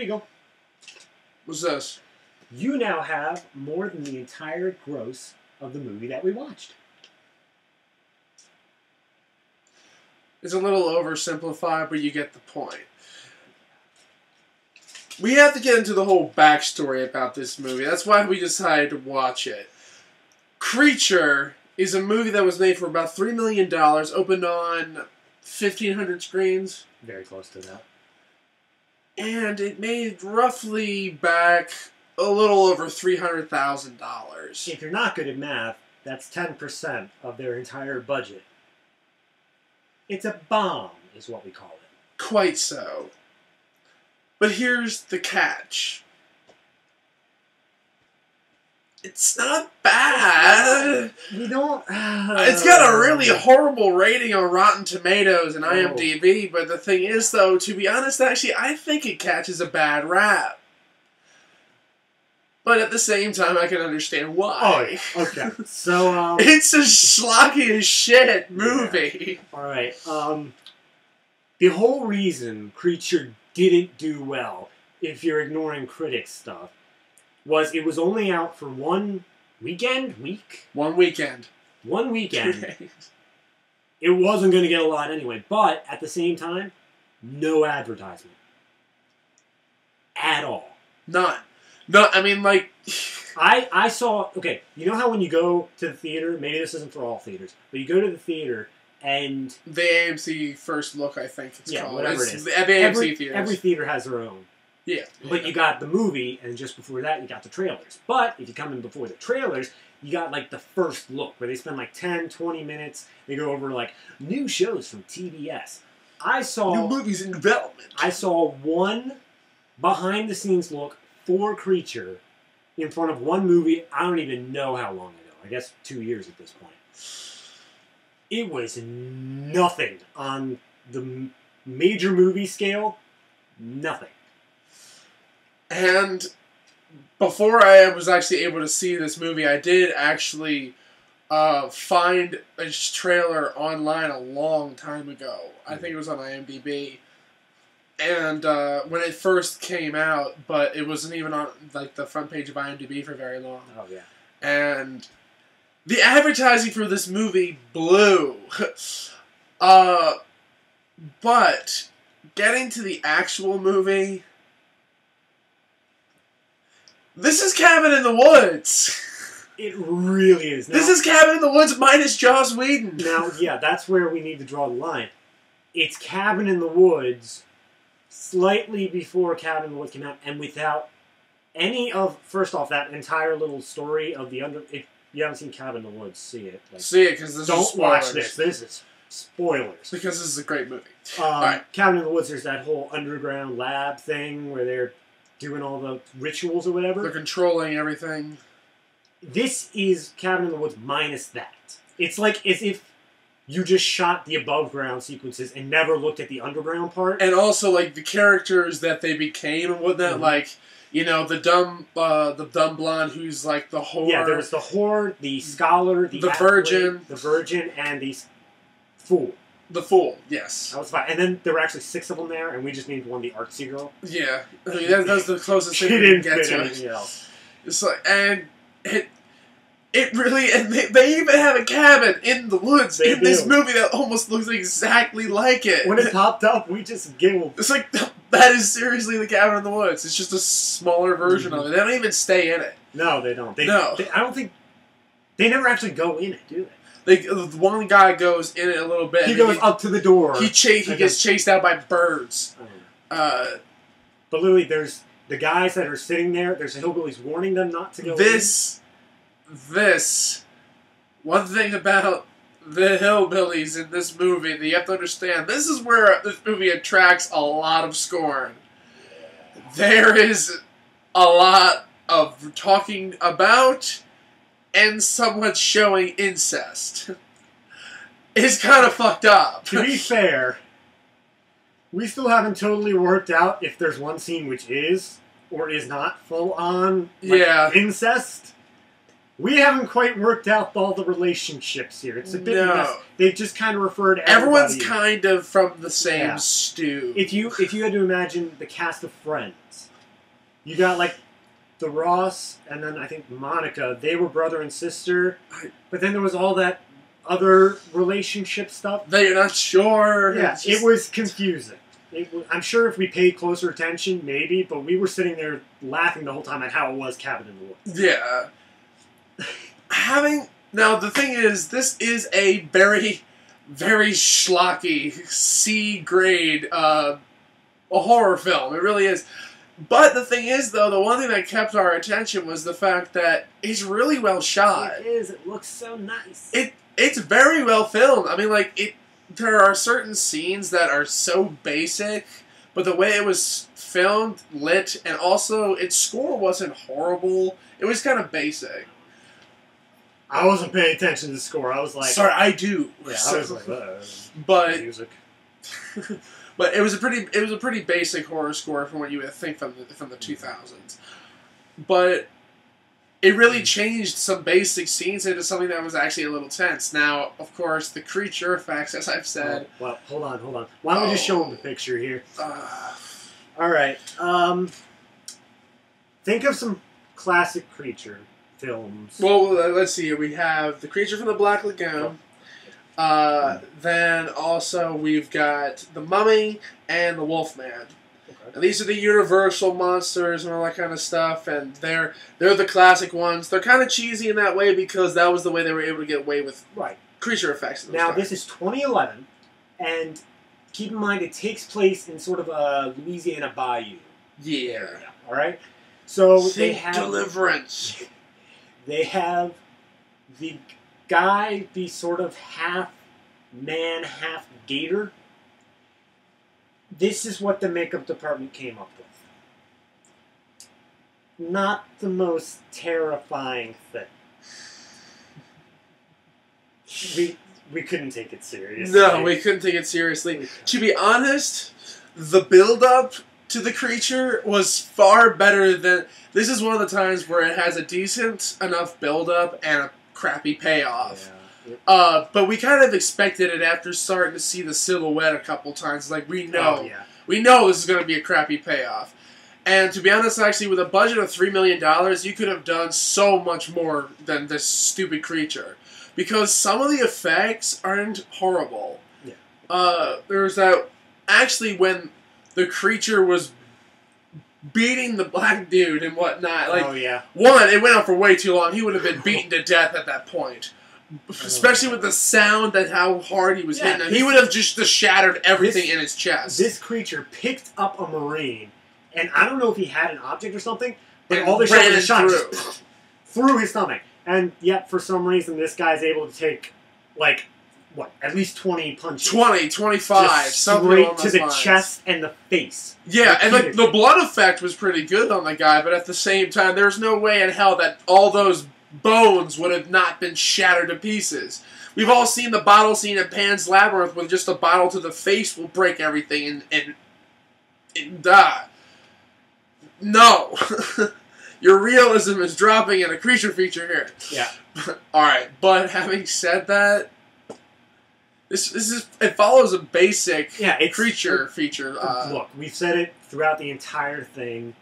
you go. What's this? You now have more than the entire gross of the movie that we watched. It's a little oversimplified, but you get the point. We have to get into the whole backstory about this movie. That's why we decided to watch it. Creature is a movie that was made for about $3 million, opened on 1,500 screens. Very close to that. And it made roughly back a little over $300,000. If you're not good at math, that's 10% of their entire budget. It's a bomb, is what we call it. Quite so. But here's the catch. It's not bad. We don't... It's got a really horrible rating on Rotten Tomatoes and IMDb, but the thing is, though, to be honest, actually, I think it catches a bad rap. But at the same time, I can understand why. Oh, okay. So, it's a schlocky as shit movie. Yeah. Alright, the whole reason Creature didn't do well, if you're ignoring critics stuff, was it was only out for one weekend? One weekend. One weekend. It wasn't going to get a lot anyway, but at the same time, no advertisement. At all. None. No, I mean, like... I saw... Okay, you know how when you go to the theater, maybe this isn't for all theaters, but you go to the theater and... The AMC First Look, I think it's called. Whatever it is. The AMC theaters. Every theater has their own. Yeah. But you got the movie, and just before that, you got the trailers. But if you come in before the trailers, you got, like, the first look, where they spend, like, 10, 20 minutes. They go over, like, new shows from TBS. I saw... New movies in development. I saw one behind-the-scenes look for Creature in front of one movie. I don't even know how long ago. I guess 2 years at this point. It was nothing on the major movie scale. Nothing. And before I was actually able to see this movie, I did actually find a trailer online a long time ago. I think it was on IMDb. And when it first came out, but it wasn't even on like the front page of IMDb for very long. Oh, yeah. And the advertising for this movie blew. But getting to the actual movie... This is Cabin in the Woods. It really is. Now, this is Cabin in the Woods minus Joss Whedon. Now, yeah, that's where we need to draw the line. It's Cabin in the Woods slightly before Cabin in the Woods came out, and without any of, first off, that entire little story of the if you haven't seen Cabin in the Woods, see it. Like, see it, because this is spoilers. Don't watch this. This is spoilers. Because this is a great movie. Right. Cabin in the Woods, there's that whole underground lab thing where they're doing all the rituals or whatever. They're controlling everything. This is Cabin in the Woods minus that. It's like as if you just shot the above-ground sequences and never looked at the underground part. And also, like, the characters that they became and whatnot, like, you know, the dumb blonde who's, like, the whore. Yeah, there was the whore, the scholar, the athlete, the virgin, and the fool. The Fool, yes. That was fine. And then there were actually 6 of them there, and we just named one the artsy girl. Yeah. I mean, that's the closest thing we we can didn't get fit to anything else. It's like, and it really, and they even have a cabin in the woods in this movie that almost looks exactly like it. When it popped up, we just giggled. It's like, that is seriously the Cabin in the Woods. It's just a smaller version of it. They don't even stay in it. No, they don't. No. I don't think, they never actually go in it, do they? One guy goes in it a little bit. He goes up to the door. He gets chased out by birds. But literally, there's the guys that are sitting there. There's hillbillies warning them not to go in. One thing about the hillbillies in this movie that you have to understand, this is where this movie attracts a lot of scorn. There is a lot of talking about and somewhat showing incest. It's kind of fucked up. To be fair, we still haven't totally worked out if there's one scene which is or is not full on incest. We haven't quite worked out all the relationships here. It's a bit messy. They just kind of refer to everybody. Everyone's kind of from the same stew. If you had to imagine the cast of Friends, You got like the Ross and then I think Monica. They were brother and sister, but then there was all that other relationship stuff. That you're not sure. Yeah, it was confusing. I'm sure if we paid closer attention, maybe, but we were sitting there laughing the whole time at how it was Cabin in the Woods. Yeah. Now, the thing is, this is a very, very schlocky, C-grade a horror film. It really is. But the thing is, though, the one thing that kept our attention was the fact that it's really well shot. It is. It looks so nice. It's very well filmed. I mean, like, there are certain scenes that are so basic, but the way it was filmed, lit, and also its score wasn't horrible. It was kind of basic. I wasn't paying attention to the score. I was like... Sorry, I do. Yeah, I was like, but music. But it was a pretty basic horror score from what you would think from the 2000s. But it really changed some basic scenes into something that was actually a little tense. Now, of course, the creature effects, as I've said... Well, hold on. Why don't we just show them the picture here? All right. Think of some classic creature films. Well, let's see. We have The Creature from the Black Lagoon. Then also we've got The Mummy and The Wolfman. And these are the Universal monsters and all that kind of stuff, and they're the classic ones. They're kind of cheesy in that way because that was the way they were able to get away with creature effects. Now, this is 2011, and keep in mind it takes place in sort of a Louisiana bayou. Yeah. All right? So they have Deliverance. They have the guy be sort of half man, half gator. This is what the makeup department came up with. Not the most terrifying thing. We couldn't take it seriously. No, we couldn't take it seriously. To be honest, the build-up to the creature was far better than... This is one of the times where it has a decent enough build-up and a crappy payoff. Yeah. But we kind of expected it after starting to see the silhouette a couple times. Like, we know this is going to be a crappy payoff. And to be honest, actually, with a budget of $3 million, you could have done so much more than this stupid creature. Because some of the effects aren't horrible. Yeah. There's that... Actually, when the creature was beating the black dude and whatnot, like, one, it went on for way too long. He would have been beaten to death at that point. Especially with the sound and how hard he was hitting him. He would have just shattered everything in his chest. This creature picked up a Marine, and I don't know if he had an object or something, but all they shot was a shot just through his stomach. And yet, for some reason, this guy's able to take, like, what, at least 20 punches. 20, 25, something straight to the chest and the face. Yeah, and the blood effect was pretty good on the guy, but at the same time, there's no way in hell that all those bones would have not been shattered to pieces. We've all seen the bottle scene in Pan's Labyrinth with just a bottle to the face will break everything and die. No. Your realism is dropping in a creature feature here. Yeah. Alright, but having said that, it follows a basic creature feature. Look, we've said it throughout the entire thing.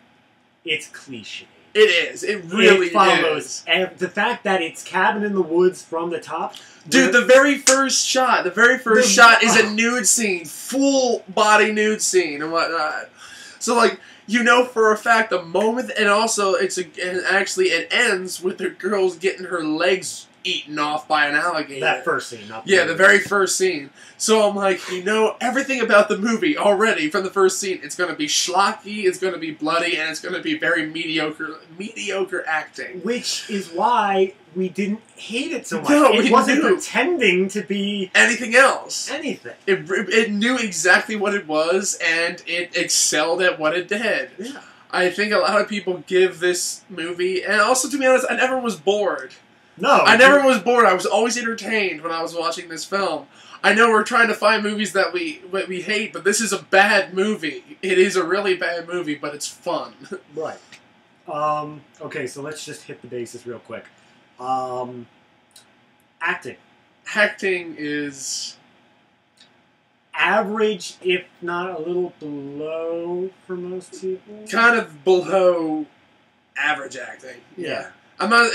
It's cliche. It is. It really follows. And the fact that it's Cabin in the Woods from the top. Dude, the very first shot is a nude scene. Full body nude scene and whatnot. So, like, you know for a fact the moment, and also it ends with the girl's getting her legs eaten off by an alligator. That first scene. The very first scene. So I'm like, you know everything about the movie already from the first scene. It's going to be schlocky, it's going to be bloody, and it's going to be very mediocre acting. Which is why we didn't hate it so much. No, it wasn't pretending to be anything else. Anything. It knew exactly what it was, and it excelled at what it did. Yeah. I think a lot of people give this movie, and also to be honest, I never was bored. No. I never was bored. I was always entertained when I was watching this film. I know we're trying to find movies that we hate, but this is a bad movie. It is a really bad movie, but it's fun. Right. Okay, so let's just hit the bases real quick. Acting. Acting is... average, if not a little below for most people. Kind of below average acting. Yeah. I'm not.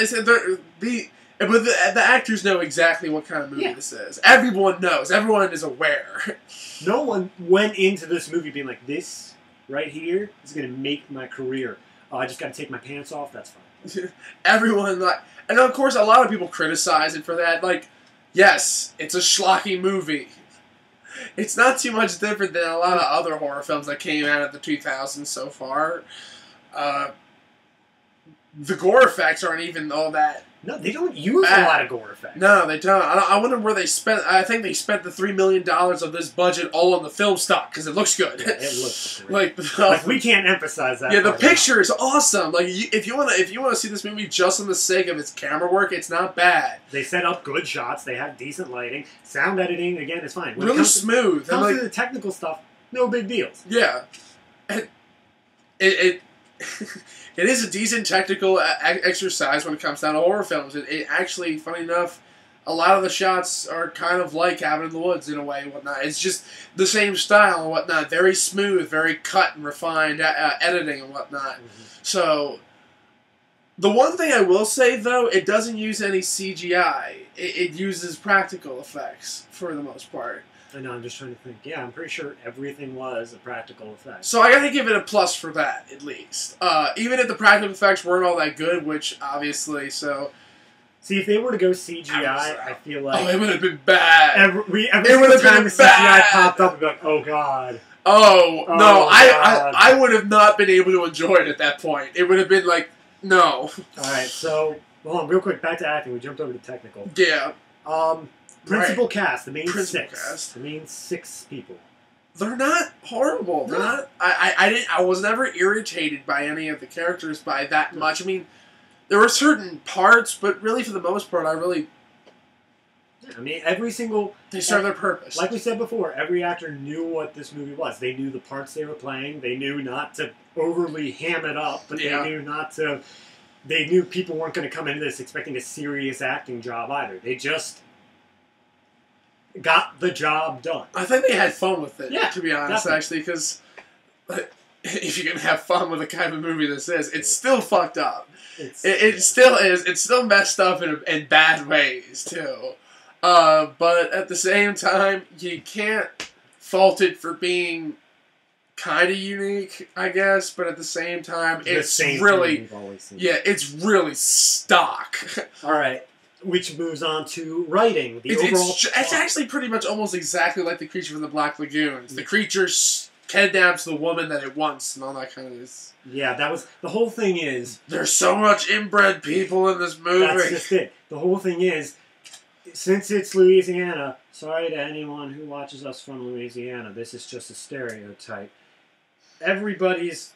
But the actors know exactly what kind of movie this is. Everyone knows. Everyone is aware. No one went into this movie being like, this right here is going to make my career. Oh, I just got to take my pants off. That's fine. Everyone, like, and of course, a lot of people criticize it for that. Like, yes, it's a schlocky movie. It's not too much different than a lot of other horror films that came out of the 2000s so far. The gore effects aren't even all that. No, they don't use a lot of gore effects. No, they don't. I wonder where they spent. I think they spent the $3 million of this budget all on the film stock because it looks good. Yeah, it looks great. like we can't emphasize that. Yeah, the picture is awesome. Like if you want to see this movie just on the sake of its camera work, it's not bad. They set up good shots. They have decent lighting. Sound editing again is fine. When really smooth. When it comes to the technical stuff, no big deals. Yeah, it it is a decent technical exercise when it comes down to horror films. It actually, funny enough, a lot of the shots are kind of like Cabin in the Woods in a way and whatnot. It's just the same style and whatnot. Very smooth, very cut and refined editing and whatnot. Mm-hmm. So, the one thing I will say, though, it doesn't use any CGI. It uses practical effects for the most part. I know, I'm just trying to think. Yeah, I'm pretty sure everything was a practical effect. So I gotta give it a plus for that, at least. Even if the practical effects weren't all that good, which obviously, so... See, if they were to go CGI, I feel like... Oh, it would have been bad. Every single time the CGI popped up, we'd be like, oh god. Oh no, I would have not been able to enjoy it at that point. It would have been like, no. Alright, so, hold on, real quick, back to acting. We jumped over to technical. Yeah. Principal cast, the main Principal six. Cast. The main 6 people. They're not horrible. They're not. I was never irritated by any of the characters by that much. I mean, there were certain parts, but really for the most part, I mean, every single... They serve their purpose. Like we said before, every actor knew what this movie was. They knew the parts they were playing. They knew not to overly ham it up, but they knew not to... They knew people weren't going to come into this expecting a serious acting job either. They just got the job done. I think they had fun with it, yeah, to be honest, definitely. actually, because if you can have fun with the kind of movie this is, it's still fucked up. It still is. It's still messed up in bad ways, too. But at the same time, you can't fault it for being kind of unique, I guess, but at the same time, it's really... Yeah, it's really stock. Alright. Which moves on to writing. It's actually pretty much almost exactly like The Creature from the Black Lagoon. The creature kidnaps the woman that it wants and all that kind of... Yeah, that was... The whole thing is... There's so much inbred people in this movie. That's just it. The whole thing is, since it's Louisiana, sorry to anyone who watches us from Louisiana, this is just a stereotype. Everybody's,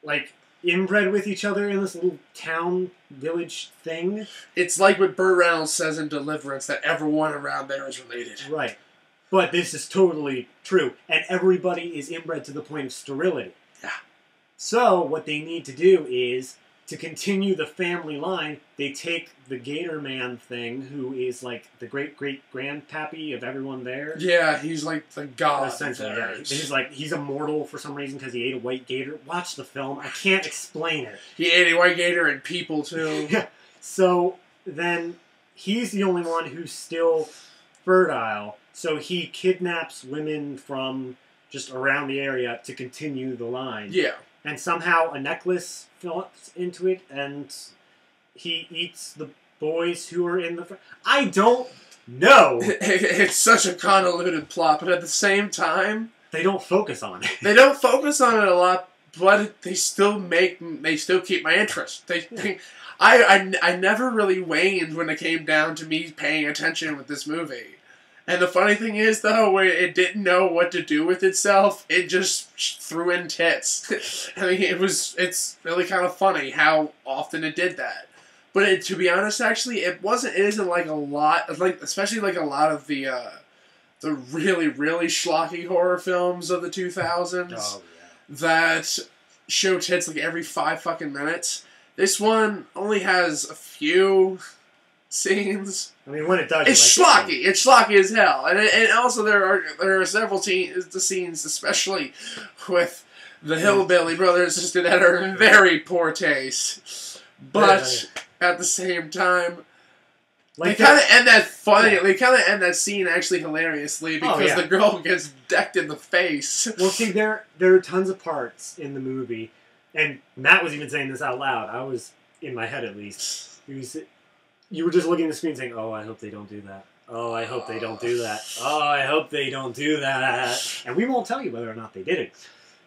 like... inbred with each other in this little town, village thing. It's like what Burt Reynolds says in Deliverance, that everyone around there is related. Right. But this is totally true. And everybody is inbred to the point of sterility. Yeah. So, what they need to do is, to continue the family line, they take the Gator Man thing, who is like the great-great-grandpappy of everyone there. Yeah, he's like the god. Essentially, yeah. He's immortal for some reason because he ate a white gator. Watch the film. I can't explain it. He ate a white gator and people, too. Yeah. So, then, he's the only one who's still fertile. So, he kidnaps women from just around the area to continue the line. Yeah. And somehow a necklace fits into it, and he eats the boys who are in the... I don't know! It's such a convoluted plot, but at the same time... They don't focus on it. They don't focus on it a lot, but they still keep my interest. I never really waned when it came down to me paying attention with this movie. And the funny thing is, though, when it didn't know what to do with itself, it just threw in tits. I mean, it's really kind of funny how often it did that. But to be honest, actually, it isn't like a lot, like especially like a lot of the really, really schlocky horror films of the 2000s that show tits like every 5 fucking minutes. This one only has a few scenes. I mean, when it does, It's you're like, schlocky. It's schlocky as hell, and also there are several scenes, especially with the Hillbilly Brothers, that are in very poor taste. But at the same time, like they kind of end that funny. Yeah. They kind of end that scene actually hilariously because the girl gets decked in the face. Well, see, there are tons of parts in the movie, and Matt was even saying this out loud. I was, in my head at least, you were just looking at the screen saying, "Oh, I hope they don't do that. Oh, I hope they don't do that. Oh, I hope they don't do that." And we won't tell you whether or not they did it.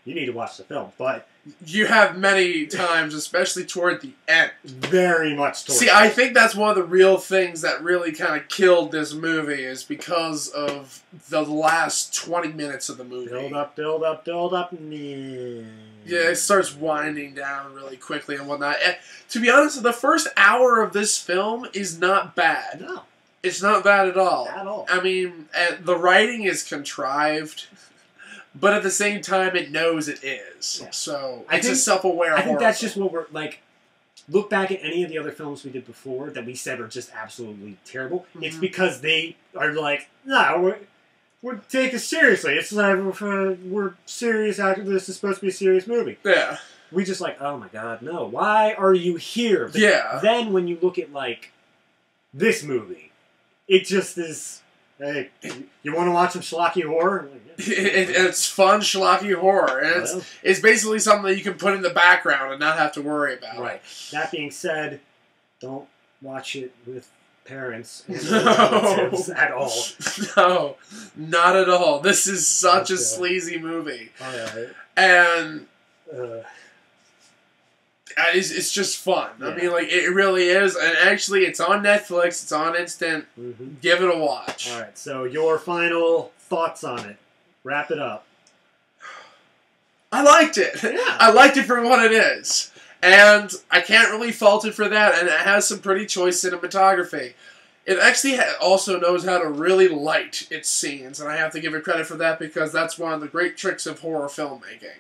You need to watch the film, but You have many times, especially toward the end. very much towards See, I think that's one of the real things that really kind of killed this movie is because of the last 20 minutes of the movie. build up. Yeah, it starts winding down really quickly and whatnot. And to be honest, the first hour of this film is not bad. No, It's not bad at all. at all. I mean, the writing is contrived, but at the same time, it knows it is. Yeah. So I it's a think- self-aware I think horror that's film. just what we're like. Look back at any of the other films we did before that we said are just absolutely terrible. It's Mhm. because they are like, no, we're take it seriously. It's like we're serious after this is supposed to be a serious movie. Yeah. We just like, oh my god, no. Why are you here? But Yeah. then when you look at like this movie, it just is. Hey, you want to watch some schlocky horror? I'm like, yeah. It's fun, schlocky horror, and Well, it's basically something that you can put in the background and not have to worry about. right. That being said, don't watch it with parents and No. relatives at all. No, not at all. This is such a Okay. sleazy movie, All right. and Uh, it's just fun. I Yeah. mean, like it really is. And actually, it's on Netflix. It's on Instant. mhm. Give it a watch. All right. So your final thoughts on it. Wrap it up. I liked it. Yeah. I liked it for what it is. And I can't really fault it for that. And it has some pretty choice cinematography. It actually also knows how to really light its scenes. And I have to give it credit for that because that's one of the great tricks of horror filmmaking.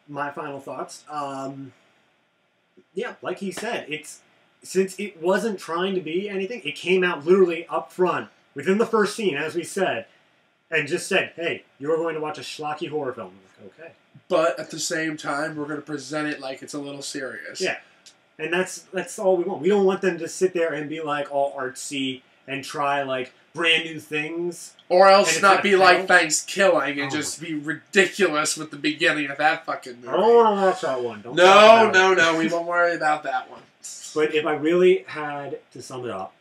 My final thoughts. Yeah, like he said, since it wasn't trying to be anything, it came out literally up front within the first scene, as we said, and just said, "Hey, you're going to watch a schlocky horror film." I'm like, okay. But at the same time, we're going to present it like it's a little serious. Yeah. And that's all we want. We don't want them to sit there and be like all artsy and try like brand new things. Or And else it's not gonna be fail. like Thanksgiving and Oh. just be ridiculous with the beginning of that fucking movie. I don't want to watch that one. Don't talk No, about it. no, we won't worry about that one. But if I really had to sum it up,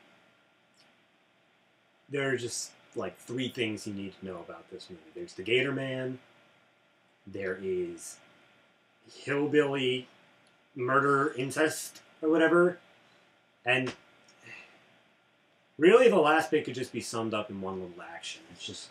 there are just like 3 things you need to know about this movie. There's the Gator Man. There is hillbilly murder, incest, or whatever. And really the last bit could just be summed up in one little action. It's just